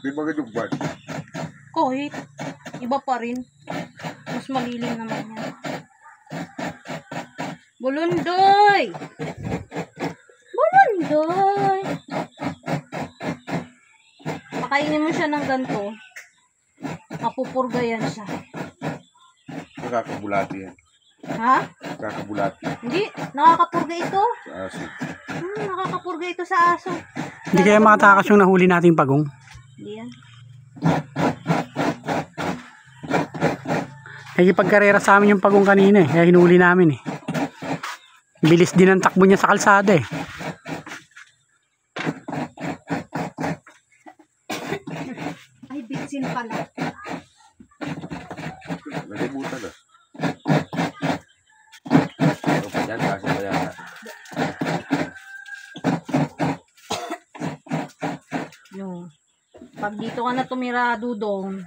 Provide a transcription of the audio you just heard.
Di ba ganyan ba? Kahit, iba pa rin. Mas malilim naman yan. Bulundoy! Bulundoy! Pakainin mo siya ng ganito. Mapupurga yan siya. Nakakabulati yan. Ha? Nakakabulati. Hindi, nakakapurga ito. Sa aso. Nakakapurga ito sa aso. Hindi kaya makatakas yung nahuli nating pagong. Hindi yan. Nagipagkarera sa amin yung pagong kanina eh. Kaya hinuli namin eh. Bilis din ang takbo niya sa kalsada eh. Ay, bitsin pala. Nalimutan na. Yan, kasi pa yan. Yung, pag dito ka na tumira, Dudong,